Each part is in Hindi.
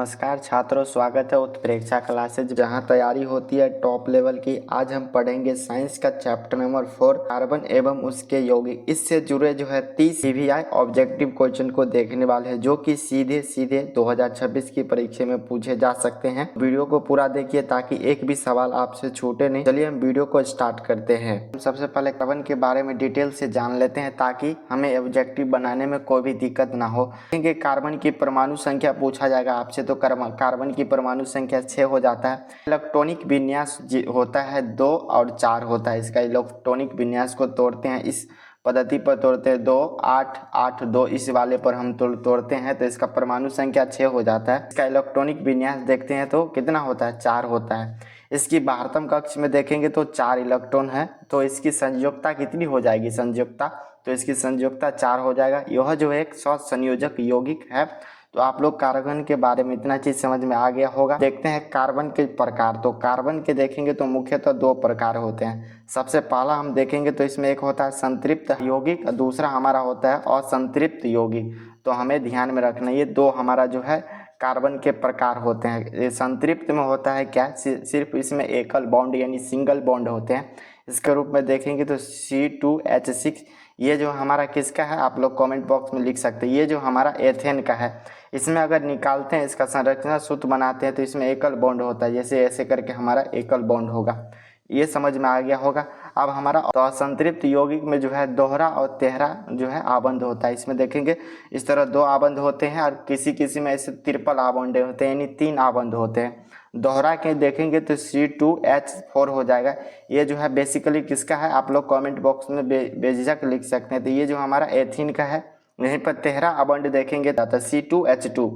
नमस्कार छात्रों, स्वागत है उत्प्रेक्षा क्लासेज जहां तैयारी होती है टॉप लेवल की। आज हम पढ़ेंगे साइंस का चैप्टर नंबर 4 कार्बन एवं उसके यौगिक। इससे जुड़े जो है 30 सीवीआई ऑब्जेक्टिव क्वेश्चन को देखने वाले हैं जो कि सीधे सीधे 2026 की परीक्षा में पूछे जा सकते हैं। वीडियो को पूरा देखिए ताकि एक भी सवाल आपसे छूटे नहीं। चलिए हम वीडियो को स्टार्ट करते हैं। सबसे पहले कार्बन के बारे में डिटेल से जान लेते हैं ताकि हमें ऑब्जेक्टिव बनाने में कोई भी दिक्कत ना हो। कार्बन की परमाणु संख्या पूछा जाएगा आपसे तो कार्बन की परमाणु संख्या 6 हो जाता है। इलेक्ट्रॉनिक विन्यास होता है 2 और 4 होता है। इसका इलेक्ट्रॉनिक विन्यास को तोड़ते हैं, इस पद्धति पर तोड़ते हैं 2 8 8 2, इस वाले पर हम तोड़ते हैं तो इसका परमाणु संख्या 6 हो जाता है। इसका इलेक्ट्रॉनिक विन्यास देखते हैं तो कितना होता है, 4 होता है। इसकी बाह्यतम कक्ष में देखेंगे तो 4 इलेक्ट्रॉन है, तो इसकी संयोजकता कितनी हो जाएगी, संयोजकता तो इसकी संयोजकता 4 हो जाएगा। यह जो एक सहसंयोजक यौगिक है। तो आप लोग कार्बन के बारे में इतना चीज समझ में आ गया होगा। देखते हैं कार्बन के प्रकार। तो कार्बन के देखेंगे तो मुख्यतः 2 प्रकार होते हैं। सबसे पहला हम देखेंगे तो इसमें एक होता है संतृप्त यौगिक, दूसरा हमारा होता है असंतृप्त यौगिक। तो हमें ध्यान में रखना ये 2 हमारा जो है कार्बन के प्रकार होते हैं। संतृप्त में होता है क्या, सिर्फ इसमें एकल बॉन्ड यानी सिंगल बॉन्ड होते हैं। इसके रूप में देखेंगे तो C2H6, ये जो हमारा किसका है आप लोग कमेंट बॉक्स में लिख सकते हैं। ये जो हमारा एथेन का है, इसमें अगर निकालते हैं इसका संरचना सूत्र बनाते हैं तो इसमें एकल बॉन्ड होता है, जैसे ऐसे करके हमारा एकल बॉन्ड होगा। ये समझ में आ गया होगा। अब हमारा असंतृप्त यौगिक में जो है दोहरा और तेहरा जो है आबंध होता है। इसमें देखेंगे इस तरह 2 आबंध होते हैं और किसी किसी में ऐसे ट्रिपल आबंध होते हैं, यानी 3 आबंध होते हैं। दोहरा के देखेंगे तो C2H4 हो जाएगा। ये जो है बेसिकली किसका है आप लोग कमेंट बॉक्स में बेझिझक लिख सकते हैं। तो ये जो हमारा एथीन का है। यहीं पर तेहरा आबंध देखेंगे तो C2H2,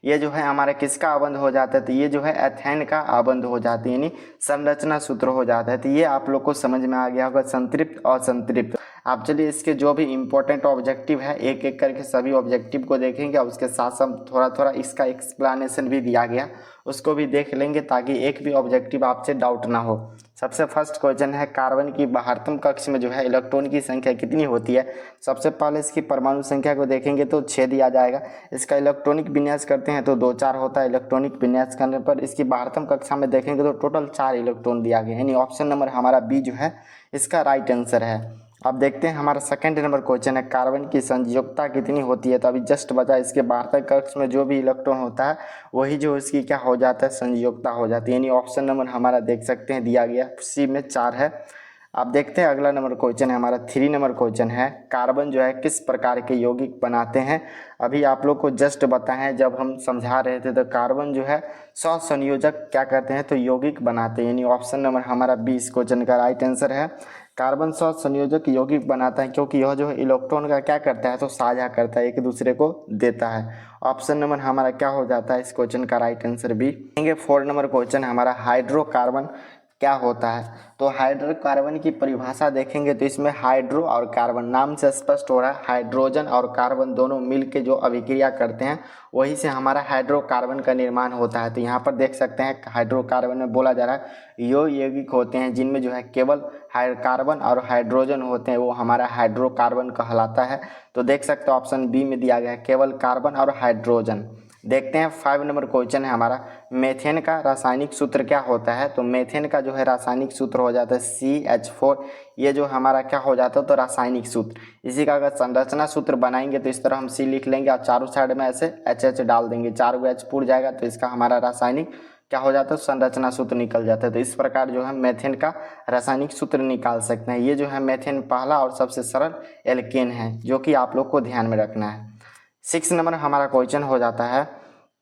ये जो है हमारा किसका आबंध हो जाता है, तो ये जो है एथेन का आबंध हो जाता है, यानी संरचना सूत्र हो जाता है। तो ये आप लोग को समझ में आ गया होगा संतृप्त असंतृप्त। आप चलिए इसके जो भी इंपॉर्टेंट ऑब्जेक्टिव है एक एक करके सभी ऑब्जेक्टिव को देखेंगे और उसके साथ साथ थोड़ा थोड़ा इसका एक्सप्लेनेशन भी दिया गया, उसको भी देख लेंगे ताकि एक भी ऑब्जेक्टिव आपसे डाउट ना हो। सबसे फर्स्ट क्वेश्चन है कार्बन की बाह्यतम कक्ष में जो है इलेक्ट्रॉन की संख्या कितनी होती है। सबसे पहले इसकी परमाणु संख्या को देखेंगे तो 6 दिया जाएगा। इसका इलेक्ट्रॉनिक विन्यास करते हैं तो 2 4 होता है। इलेक्ट्रॉनिक विन्यास करने पर इसकी बाह्यतम कक्षा में देखेंगे तो टोटल 4 इलेक्ट्रॉन दिया गया, यानी ऑप्शन नंबर हमारा बी जो है इसका राइट आंसर है। अब देखते हैं हमारा सेकंड नंबर क्वेश्चन है कार्बन की संयोजकता कितनी होती है। तो अभी जस्ट बता, इसके बाह्यतम कक्ष में जो भी इलेक्ट्रॉन होता है वही जो इसकी क्या हो जाता है, संयोजकता हो जाती है, यानी ऑप्शन नंबर हमारा देख सकते हैं दिया गया सी में 4 है। अब देखते हैं अगला नंबर क्वेश्चन है हमारा 3 नंबर क्वेश्चन है कार्बन जो है किस प्रकार के यौगिक बनाते हैं। अभी आप लोग को जस्ट बताएं जब हम समझा रहे थे तो कार्बन जो है सहसंयोजक क्या करते हैं तो यौगिक बनाते हैं, यानी ऑप्शन नंबर हमारा 20 क्वेश्चन का राइट आंसर है। कार्बन सहसंयोजक यौगिक बनाता है क्योंकि यह जो है इलेक्ट्रॉन का क्या करता है तो साझा करता है, एक दूसरे को देता है। ऑप्शन नंबर हमारा क्या हो जाता है इस क्वेश्चन का right answer B. 4 number question हमारा हाइड्रोकार्बन क्या होता है। तो हाइड्रोकार्बन की परिभाषा देखेंगे तो इसमें हाइड्रो और कार्बन नाम से स्पष्ट हो रहा है, हाइड्रोजन और कार्बन दोनों मिलके जो अभिक्रिया करते हैं वही से हमारा हाइड्रोकार्बन का निर्माण होता है। तो यहाँ पर देख सकते हैं हाइड्रोकार्बन में बोला जा रहा है यो यौगिक होते हैं जिनमें जो है केवल कार्बन और हाइड्रोजन होते हैं, वो हमारा हाइड्रोकार्बन कहलाता है। तो देख सकते हो ऑप्शन बी में दिया गया है केवल कार्बन और हाइड्रोजन। देखते हैं 5 नंबर क्वेश्चन है हमारा मेथेन का रासायनिक सूत्र क्या होता है। तो मेथेन का जो है रासायनिक सूत्र हो जाता है CH4। ये जो हमारा क्या हो जाता है तो रासायनिक सूत्र। इसी का अगर संरचना सूत्र बनाएंगे तो इस तरह हम C लिख लेंगे और चारों साइड में ऐसे HH डाल देंगे, 4 H पूर जाएगा तो इसका हमारा रासायनिक क्या हो जाता है संरचना सूत्र निकल जाता है। तो इस प्रकार जो है मेथेन का रासायनिक सूत्र निकाल सकते हैं। ये जो है मेथेन पहला और सबसे सरल एल्केन है जो कि आप लोग को ध्यान में रखना है। 6 नंबर हमारा क्वेश्चन हो जाता है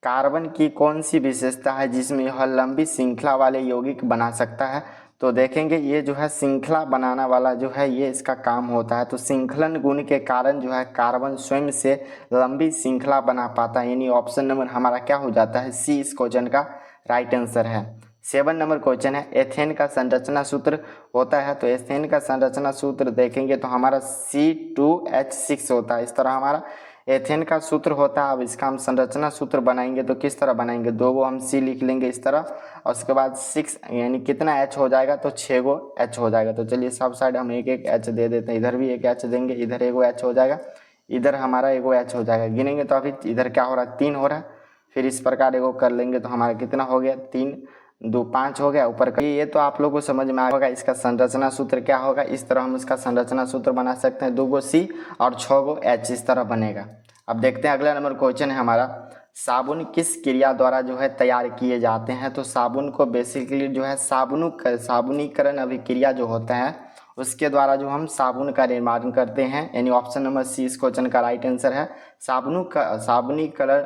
कार्बन की कौन सी विशेषता है जिसमें यह लंबी श्रृंखला वाले यौगिक बना सकता है। तो देखेंगे ये जो है श्रृंखला बनाना वाला जो है ये इसका काम होता है। तो श्रृंखलन गुण के कारण जो है कार्बन स्वयं से लंबी श्रृंखला बना पाता है, यानी ऑप्शन नंबर हमारा क्या हो जाता है सी इस क्वेश्चन का राइट आंसर है। 7 नंबर क्वेश्चन है एथेन का संरचना सूत्र होता है। तो एथेन का संरचना सूत्र देखेंगे तो हमारा C2H6 होता है। इस तरह हमारा एथेन का सूत्र होता है। अब इसका हम संरचना सूत्र बनाएंगे तो किस तरह बनाएंगे, 2 गो हम C लिख लेंगे इस तरह और उसके बाद 6 यानी कितना H हो जाएगा तो 6 गो H हो जाएगा। तो चलिए सब साइड हम एक एक H दे देते हैं, इधर भी एक H देंगे, इधर एगो H हो जाएगा, इधर हमारा एगो H हो जाएगा। गिनेंगे तो अभी इधर क्या हो रहा है 3 हो रहा है, फिर इस प्रकार एगो कर लेंगे तो हमारा कितना हो गया, 3 2 5 हो गया ऊपर का। ये तो आप लोगों को समझ में आ होगा। इसका संरचना सूत्र क्या होगा, इस तरह हम इसका संरचना सूत्र बना सकते हैं, 2 गो C और 6 गो H इस तरह बनेगा। अब देखते हैं अगला नंबर क्वेश्चन है हमारा, साबुन किस क्रिया द्वारा जो है तैयार किए जाते हैं। तो साबुन को बेसिकली जो है साबुनीकरण अभिक्रिया जो होता है उसके द्वारा जो हम साबुन का निर्माण करते हैं, यानी ऑप्शन नंबर सी इस क्वेश्चन का राइट आंसर है। साबुनीकरण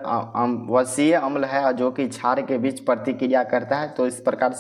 वसीय अम्ल है जो कि क्षार के बीच प्रतिक्रिया करता है। तो इस प्रकार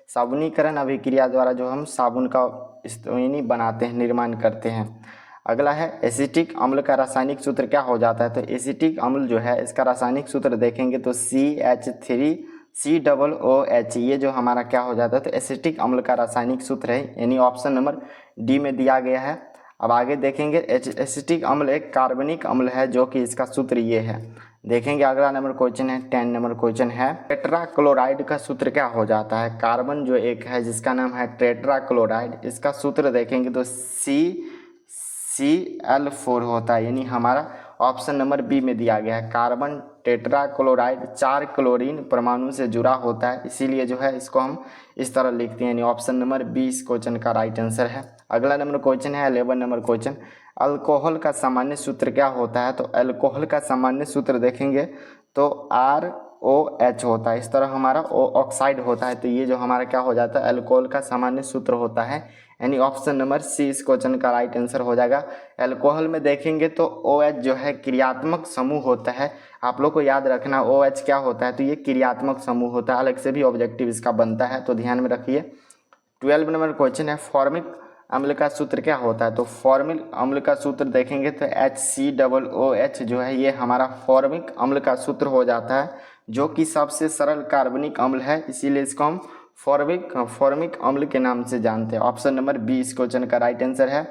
साबुनीकरण अभिक्रिया द्वारा जो हम साबुन का यानी बनाते हैं, निर्माण करते हैं। अगला है एसिटिक अम्ल का रासायनिक सूत्र क्या हो जाता है। तो एसिटिक अम्ल जो है इसका रासायनिक सूत्र देखेंगे तो CH3COOH, ये जो हमारा क्या हो जाता है, तो एसिटिक अम्ल का रासायनिक सूत्र है, यानी ऑप्शन नंबर डी में दिया गया है। अब आगे देखेंगे एसिटिक अम्ल एक कार्बनिक अम्ल है जो कि इसका सूत्र ये है। देखेंगे अगला नंबर क्वेश्चन है 10 नंबर क्वेश्चन है, टेट्राक्लोराइड का सूत्र क्या हो जाता है। कार्बन जो एक है जिसका नाम है टेट्राक्लोराइड, इसका सूत्र देखेंगे तो CCl4 होता है, यानी हमारा ऑप्शन नंबर बी में दिया गया है। कार्बन टेट्राक्लोराइड 4 क्लोरीन परमाणु से जुड़ा होता है, इसीलिए जो है इसको हम इस तरह लिखते हैं, यानी ऑप्शन नंबर बी इस क्वेश्चन का राइट आंसर है। अगला नंबर क्वेश्चन है 11 नंबर क्वेश्चन, अल्कोहल का सामान्य सूत्र क्या होता है। तो अल्कोहल का सामान्य सूत्र देखेंगे तो ROH होता है, इस तरह हमारा O ऑक्साइड होता है। तो ये जो हमारा क्या हो जाता है, अल्कोहल का सामान्य सूत्र होता है, यानी ऑप्शन नंबर सी इस क्वेश्चन का राइट आंसर हो जाएगा। अल्कोहल में देखेंगे तो OH जो है क्रियात्मक समूह होता है, आप लोग को याद रखना OH क्या होता है, तो ये क्रियात्मक समूह होता है, अलग से भी ऑब्जेक्टिव इसका बनता है, तो ध्यान में रखिए। 12 नंबर क्वेश्चन है, फॉर्मिक अम्ल का सूत्र क्या होता है। तो फॉर्मिक अम्ल का सूत्र देखेंगे तो HCOOH जो है ये हमारा फॉर्मिक अम्ल का सूत्र हो जाता है, जो कि सबसे सरल कार्बनिक अम्ल है, इसीलिए इसको हम फॉर्मिक अम्ल के नाम से जानते हैं। ऑप्शन नंबर बी इस क्वेश्चन का राइट आंसर है।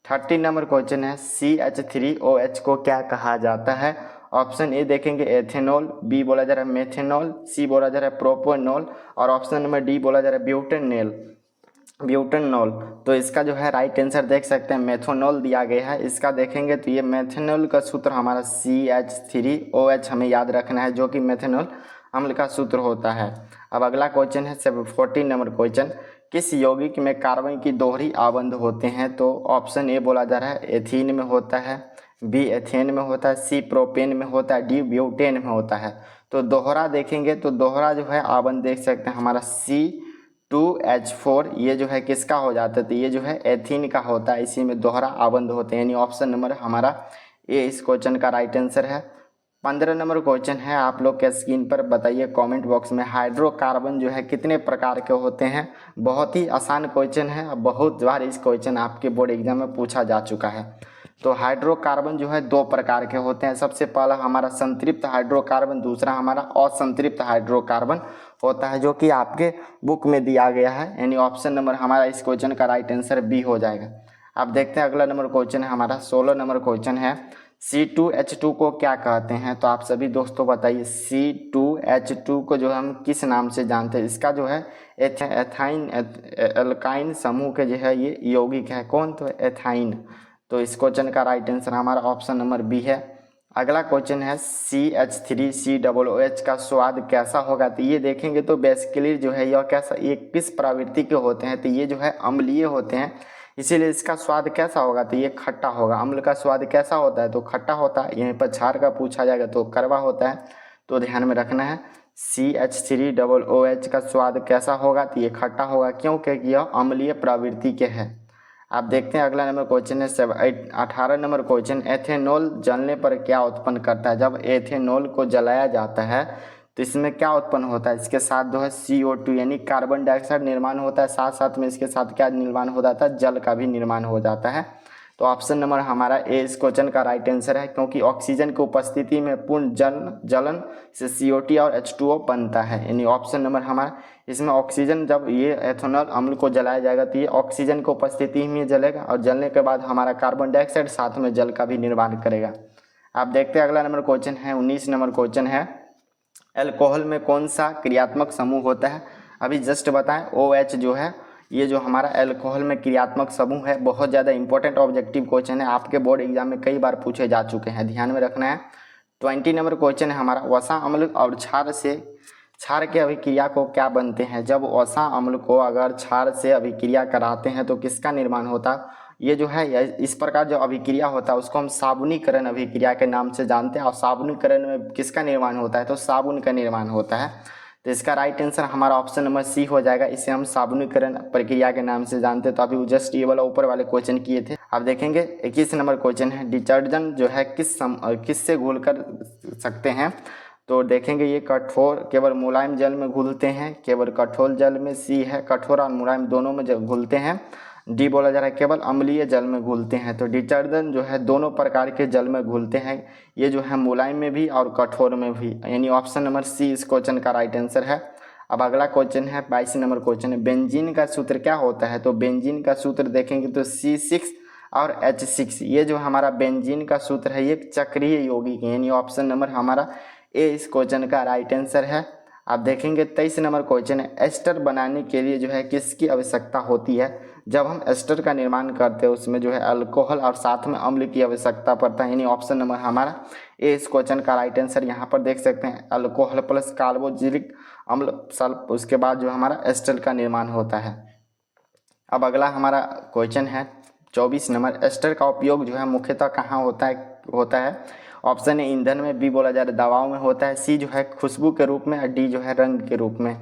13 नंबर क्वेश्चन है, CH3OH को क्या कहा जाता है। ऑप्शन ए देखेंगे एथेनॉल, बी बोला जा रहा है मेथेनॉल, सी बोला जा रहा है प्रोपेनॉल और ऑप्शन नंबर डी बोला जा रहा है ब्यूटेनॉल। तो इसका जो है राइट आंसर देख सकते हैं मेथेनॉल दिया गया है। इसका देखेंगे तो ये मेथेनॉल का सूत्र हमारा CH3OH हमें याद रखना है, जो कि मेथेनॉल अम्ल का सूत्र होता है। अब अगला क्वेश्चन है 14 नंबर क्वेश्चन, किस यौगिक में कार्बन की दोहरी आबंध होते हैं। तो ऑप्शन ए बोला जा रहा है एथीन में होता है, बी एथेन में होता है, सी प्रोपेन में होता है, डी ब्यूटेन में होता है। तो दोहरा देखेंगे तो दोहरा जो है आबंध देख सकते हैं हमारा C2H4, ये जो है किसका हो जाता है, तो ये जो है एथीन का होता है, इसी में दोहरा आबंध होते हैं, यानी ऑप्शन नंबर हमारा ए इस क्वेश्चन का राइट आंसर है। 15 नंबर क्वेश्चन है, आप लोग के स्क्रीन पर बताइए कमेंट बॉक्स में, हाइड्रोकार्बन जो है कितने प्रकार के होते हैं। बहुत ही आसान क्वेश्चन है, बहुत बार इस क्वेश्चन आपके बोर्ड एग्जाम में पूछा जा चुका है। तो हाइड्रोकार्बन जो है 2 प्रकार के होते हैं, सबसे पहला हमारा संतृप्त हाइड्रोकार्बन, दूसरा हमारा असंतृप्त हाइड्रोकार्बन होता है, जो कि आपके बुक में दिया गया है, यानी ऑप्शन नंबर हमारा इस क्वेश्चन का राइट आंसर बी हो जाएगा। अब देखते हैं अगला नंबर क्वेश्चन है हमारा 16 नंबर क्वेश्चन है, C2H2 को क्या कहते हैं। तो आप सभी दोस्तों बताइए C2H2 को जो हम किस नाम से जानते हैं। इसका जो है एथाइन एल्काइन समूह के जो है ये यौगिक है, कौन, तो एथाइन। तो इस क्वेश्चन का राइट आंसर हमारा ऑप्शन नंबर बी है। अगला क्वेश्चन है CH3COOH का स्वाद कैसा होगा। तो ये देखेंगे तो बेसिकली जो है यह कैसा, ये किस प्रवृत्ति के होते हैं, तो ये जो है अम्लीय होते हैं, इसीलिए इसका स्वाद कैसा होगा, तो ये खट्टा होगा। अम्ल का स्वाद कैसा होता है, तो खट्टा होता है। यहीं पर क्षार का पूछा जाएगा तो कड़वा होता है, तो ध्यान में रखना है। CH3OOH का स्वाद कैसा होगा, तो ये खट्टा होगा, क्योंकि यह अम्लीय प्रवृत्ति के है। आप देखते हैं अगला नंबर क्वेश्चन है 18 नंबर क्वेश्चन, एथेनॉल जलने पर क्या उत्पन्न करता है। जब एथेनॉल को जलाया जाता है तो इसमें क्या उत्पन्न होता है, इसके साथ जो है CO2 यानी कार्बन डाइऑक्साइड निर्माण होता है, साथ साथ में इसके साथ क्या निर्माण हो जाता है, जल का भी निर्माण हो जाता है। तो ऑप्शन नंबर हमारा ए इस क्वेश्चन का राइट आंसर है, क्योंकि ऑक्सीजन की उपस्थिति में पूर्ण जलन से CO2 और H2O बनता है, यानी ऑप्शन नंबर हमारा इसमें ऑक्सीजन, जब ये एथेनॉल अम्ल को जलाया जाएगा तो ये ऑक्सीजन की उपस्थिति में जलेगा और जलने के बाद हमारा कार्बन डाइऑक्साइड साथ में जल का भी निर्माण करेगा। आप देखते हैं अगला नंबर क्वेश्चन है 19 नंबर क्वेश्चन है, अल्कोहल में कौन सा क्रियात्मक समूह होता है। अभी जस्ट बताएं OH जो है ये जो हमारा अल्कोहल में क्रियात्मक समूह है, बहुत ज़्यादा इंपॉर्टेंट ऑब्जेक्टिव क्वेश्चन है, आपके बोर्ड एग्जाम में कई बार पूछे जा चुके हैं, ध्यान में रखना है। 20 नंबर क्वेश्चन है हमारा, वसा अम्ल और क्षार के अभिक्रिया को क्या बनते हैं। जब वसा अम्ल को अगर क्षार से अभिक्रिया कराते हैं तो किसका निर्माण होता है। ये जो है इस प्रकार जो अभिक्रिया होता है उसको हम साबुनीकरण अभिक्रिया के नाम से जानते हैं। और साबुनीकरण में किसका निर्माण होता है, तो साबुन का निर्माण होता है। तो इसका राइट आंसर हमारा ऑप्शन नंबर सी हो जाएगा। इसे हम साबुनीकरण प्रक्रिया के नाम से जानते हैं। तो अभी जस्ट ये वाला ऊपर वाले क्वेश्चन किए थे। अब देखेंगे 21 नंबर क्वेश्चन है, डिटर्जेंट जो है किससे घोल कर सकते हैं। तो देखेंगे ये कठोर केवल मुलायम जल में घुलते हैं, केवल कठोर जल में, सी है कठोर और मुलायम दोनों में घुलते हैं, डी बोला जा रहा है केवल अम्लीय जल में घुलते हैं। तो डिटर्जेंट जो है दोनों प्रकार के जल में घुलते हैं, ये जो है मुलायम में भी और कठोर में भी, यानी ऑप्शन नंबर सी इस क्वेश्चन का राइट आंसर है। अब अगला क्वेश्चन है 22 नंबर क्वेश्चन है, बेंजीन का सूत्र क्या होता है। तो बेंजीन का सूत्र देखेंगे तो C6 और H6, ये जो हमारा बेंजीन का सूत्र है ये चक्रीय यौगिक है, यानी ऑप्शन नंबर हमारा ए इस क्वेश्चन का राइट आंसर है। आप देखेंगे 23 नंबर क्वेश्चन है, एस्टर बनाने के लिए जो है किसकी आवश्यकता होती है। जब हम एस्टर का निर्माण करते हैं उसमें जो है अल्कोहल और साथ में अम्ल की आवश्यकता पड़ता है, यानी ऑप्शन नंबर हमारा ए इस क्वेश्चन का राइट आंसर। यहाँ पर देख सकते हैं अल्कोहल प्लस कार्बोक्सिलिक अम्ल सल्फ, उसके बाद जो हमारा एस्टर का निर्माण होता है। अब अगला हमारा क्वेश्चन है 24 नंबर, एस्टर का उपयोग जो है मुख्यतः कहाँ होता है। ऑप्शन ए ईंधन में, बी बोला जा रहा है दवाओं में होता है, सी जो है खुशबू के रूप में और डी जो है रंग के रूप में।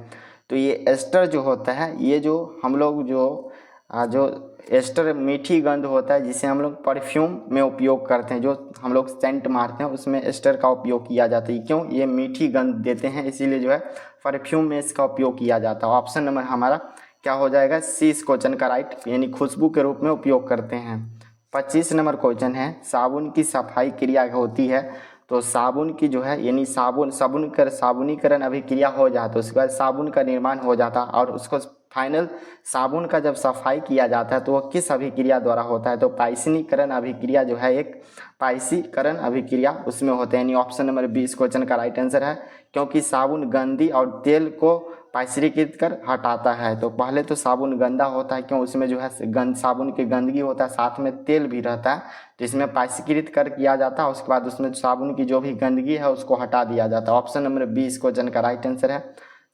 तो ये एस्टर जो होता है ये जो हम लोग जो एस्टर मीठी गंध होता है जिसे हम लोग परफ्यूम में उपयोग करते हैं, जो हम लोग सेंट मारते हैं उसमें एस्टर का उपयोग किया जाता है। क्यों, ये मीठी गंध देते हैं इसीलिए जो है परफ्यूम में इसका उपयोग किया जाता है। ऑप्शन नंबर हमारा क्या हो जाएगा, सी इस क्वेश्चन का राइट, यानी खुशबू के रूप में उपयोग करते हैं। 25 नंबर क्वेश्चन है, साबुन की सफाई क्रिया होती है। तो साबुन की जो है यानी साबुनीकरण अभिक्रिया हो जाता है, उसके बाद साबुन का निर्माण हो जाता और उसको फाइनल साबुन का जब सफाई किया जाता है तो वह किस अभिक्रिया द्वारा होता है। तो पाइसीकरण अभिक्रिया जो है एक पाइसीकरण अभिक्रिया उसमें होते हैं, यानी ऑप्शन नंबर बी इस क्वेश्चन का राइट आंसर है। क्योंकि साबुन गंदी और तेल को पाइसीकृत कर हटाता है। तो पहले तो साबुन गंदा होता है, क्यों, उसमें जो है साबुन की गंदगी होता है, साथ में तेल भी रहता है, तो इसमें पाइसीकृत कर किया जाता है। उसके बाद उसमें साबुन की जो भी गंदगी है उसको हटा दिया जाता है। ऑप्शन नंबर बी इस क्वेश्चन का राइट आंसर है।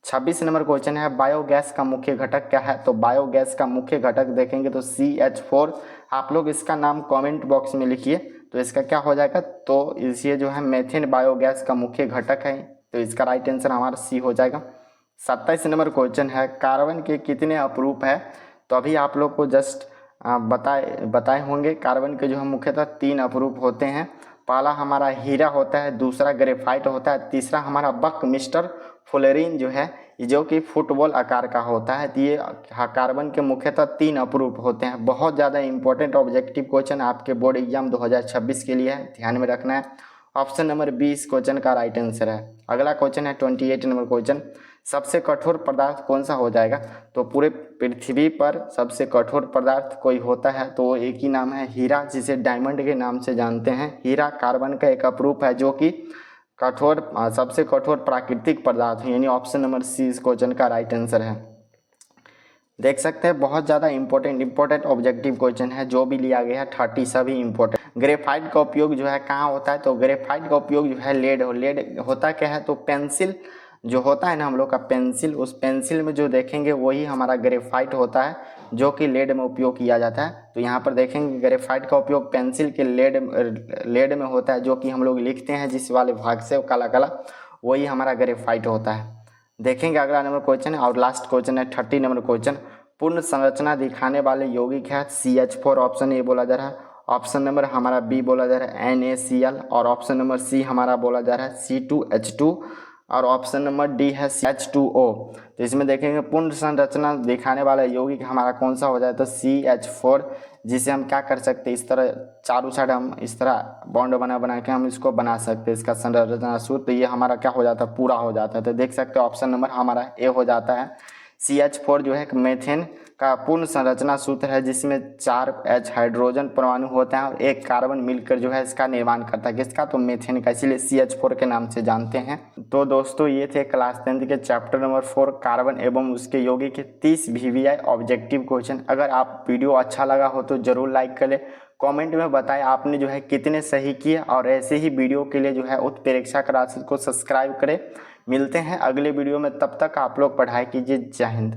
26 नंबर क्वेश्चन है, बायोगैस का मुख्य घटक क्या है। तो बायोगैस का मुख्य घटक देखेंगे तो CH4। आप लोग इसका नाम कमेंट बॉक्स में लिखिए, तो इसका क्या हो जाएगा, तो इसे जो है मेथेन बायोगैस का मुख्य घटक है। तो इसका राइट आंसर हमारा सी हो जाएगा। 27 नंबर क्वेश्चन है, कार्बन के कितने अपरूप है। तो अभी आप लोग को जस्ट बताए होंगे कार्बन के जो है मुख्यतः 3 अपरूप होते हैं। पहला हमारा हीरा होता है, दूसरा ग्रेफाइट होता है, तीसरा हमारा बकमिस्टर फ्लोरीन जो है जो कि फुटबॉल आकार का होता है। तो ये कार्बन के मुख्यतः 3 अपरूप होते हैं। बहुत ज़्यादा इंपॉर्टेंट ऑब्जेक्टिव क्वेश्चन आपके बोर्ड एग्जाम 2026 के लिए है, ध्यान में रखना है। ऑप्शन नंबर बी इस क्वेश्चन का राइट आंसर है। अगला क्वेश्चन है 28 नंबर क्वेश्चन, सबसे कठोर पदार्थ कौन सा हो जाएगा। तो पूरे पृथ्वी पर सबसे कठोर पदार्थ कोई होता है तो वो एक ही नाम है हीरा, जिसे डायमंड के नाम से जानते हैं। हीरा कार्बन का एक अपरूप है जो कि सबसे कठोर प्राकृतिक पदार्थ है, यानी ऑप्शन नंबर सी इस क्वेश्चन का राइट आंसर है। देख सकते हैं बहुत ज़्यादा इंपॉर्टेंट ऑब्जेक्टिव क्वेश्चन है, जो भी लिया गया है 30 सभी इंपॉर्टेंट। ग्रेफाइट का उपयोग जो है कहाँ होता है। तो ग्रेफाइट का उपयोग जो है लेड होता क्या है, तो पेंसिल जो होता है ना हम लोग का पेंसिल, उस पेंसिल में जो देखेंगे वही हमारा ग्रेफाइट होता है जो कि लेड में उपयोग किया जाता है। तो यहाँ पर देखेंगे ग्रेफाइट का उपयोग पेंसिल के लेड में होता है, जो कि हम लोग लिखते हैं जिस वाले भाग से काला काला, वही हमारा ग्रेफाइट होता है। देखेंगे अगला नंबर क्वेश्चन है और लास्ट क्वेश्चन है 30 नंबर क्वेश्चन, पूर्ण संरचना दिखाने वाले यौगिक है CH4। ऑप्शन ए बोला जा रहा है, ऑप्शन नंबर हमारा बी बोला जा रहा है NaCl, और ऑप्शन नंबर सी हमारा बोला जा रहा है C2H2, और ऑप्शन नंबर डी है H2O। तो इसमें देखेंगे पूर्ण संरचना दिखाने वाला यौगिक हमारा कौन सा हो जाए, तो CH4, जिसे हम क्या कर सकते हैं, इस तरह चारों साइड हम इस तरह बॉन्ड बना के हम इसको बना सकते हैं, इसका संरचना सूत्र। तो ये हमारा क्या हो जाता है, पूरा हो जाता है। तो देख सकते हैं ऑप्शन नंबर हमारा ए हो जाता है। CH4 जो है मेथेन का पूर्ण संरचना सूत्र है, जिसमें 4 H हाइड्रोजन परमाणु होते हैं और एक कार्बन मिलकर जो है इसका निर्माण करता है, किसका, तो मेथेन का, इसीलिए CH4 के नाम से जानते हैं। तो दोस्तों ये थे क्लास 10th के चैप्टर नंबर 4 कार्बन एवं उसके यौगिक के 30 VVI ऑब्जेक्टिव क्वेश्चन। अगर आप वीडियो अच्छा लगा हो तो जरूर लाइक करें, कमेंट में बताएं आपने जो है कितने सही किए, और ऐसे ही वीडियो के लिए जो है उत्प्रेक्षक राशि को सब्सक्राइब करें। मिलते हैं अगले वीडियो में, तब तक आप लोग पढ़ाई कीजिए। जय हिंद।